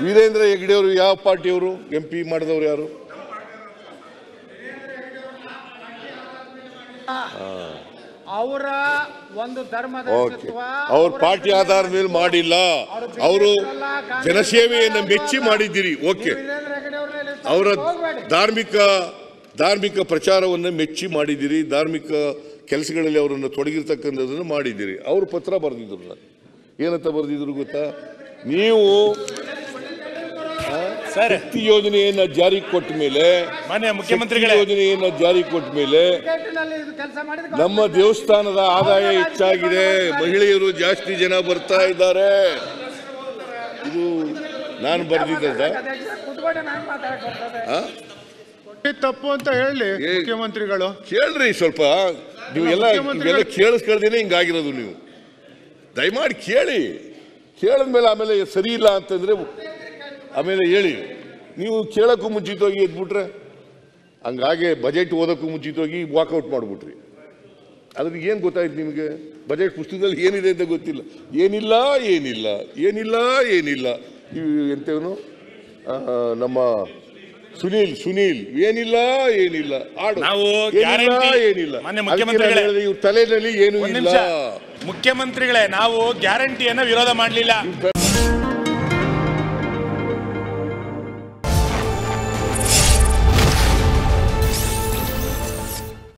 ವೀರೇಂದ್ರ ಹೆಗ್ಗಡೆ ಅವರು ಯಾವ ಪಾರ್ಟಿಯವರು? MP ಮಾಡಿದವರು ಯಾರು? ಅವರ ಒಂದು ಧರ್ಮದ ಅವ್ರ ಪಾರ್ಟಿ ಆಧಾರದ ಮೇಲೆ ಮಾಡಿಲ್ಲ, ಅವರು ಜನಸೇವೆಯನ್ನು ಮೆಚ್ಚಿ ಮಾಡಿದ್ದೀರಿ. ಓಕೆ, ಅವರ ಧಾರ್ಮಿಕ ಪ್ರಚಾರವನ್ನು ಮೆಚ್ಚಿ ಮಾಡಿದ್ದೀರಿ, ಧಾರ್ಮಿಕ ಕೆಲಸಗಳಲ್ಲಿ ಅವರನ್ನು ತೊಡಗಿರ್ತಕ್ಕಂಥದ್ದನ್ನು ಮಾಡಿದ್ದೀರಿ. ಅವರು ಪತ್ರ ಬರೆದಿದ್ರು. ಏನಂತ ಬರೆದಿದ್ರು ಗೊತ್ತಾ? ನೀವು ಶಕ್ತಿ ಯೋಜನೆಯನ್ನ ಜಾರಿ ಕೊಟ್ಟ ಮೇಲೆ, ಯೋಜನೆಯನ್ನ ಜಾರಿ ಕೊಟ್ಟ ಮೇಲೆ ನಮ್ಮ ದೇವಸ್ಥಾನದ ಆದಾಯ ಹೆಚ್ಚಾಗಿದೆ, ಮಹಿಳೆಯರು ಜಾಸ್ತಿ ಜನ ಬರ್ತಾ ಇದ್ದಾರೆ. ಇದು ನಾನು ಬರೆದಿದ್ದ ತಪ್ಪು ಅಂತ ಹೇಳಿ ಮುಖ್ಯಮಂತ್ರಿಗಳು. ಕೇಳ್ರಿ ಸ್ವಲ್ಪ, ನೀವೆಲ್ಲ ಕೇಳಿಸ್ಕೊಳ್ದೇನೆ ಹಿಂಗಾಗಿರೋದು. ನೀವು ದಯಮಾಡಿ ಕೇಳಿ, ಕೇಳಿದ್ಮೇಲೆ ಆಮೇಲೆ ಸರಿ ಇಲ್ಲ ಅಂತಂದ್ರೆ ಆಮೇಲೆ ಹೇಳಿ. ನೀವು ಕೇಳೋಕ್ಕೂ ಮುಂಚಿತವಾಗಿ ಎದ್ಬಿಟ್ರೆ, ಹಂಗಾಗಿ ಬಜೆಟ್ ಓದೋಕ್ಕೂ ಮುಂಚಿತವಾಗಿ ವಾಕೌಟ್ ಮಾಡಿಬಿಟ್ರಿ. ಅದ್ರಿಗೆ ಏನು ಗೊತ್ತಾಯ್ತು ನಿಮಗೆ? ಬಜೆಟ್ ಪುಸ್ತಕದಲ್ಲಿ ಏನಿದೆ ಅಂತ ಗೊತ್ತಿಲ್ಲ. ಏನಿಲ್ಲ ಏನಿಲ್ಲ ಏನಿಲ್ಲ ಏನಿಲ್ಲ ಎಂತವನು ನಮ್ಮ ಸುನೀಲ್ ಏನಿಲ್ಲ ಏನಿಲ್ಲ ಆಡು ಏನಿಲ್ಲ. ಇವ್ರ ತಲೆಯಲ್ಲಿ ಏನು ಇಲ್ಲ. ಮುಖ್ಯಮಂತ್ರಿಗಳೇ, ನಾವು ಗ್ಯಾರಂಟಿಯನ್ನು ವಿರೋಧ ಮಾಡಲಿಲ್ಲ.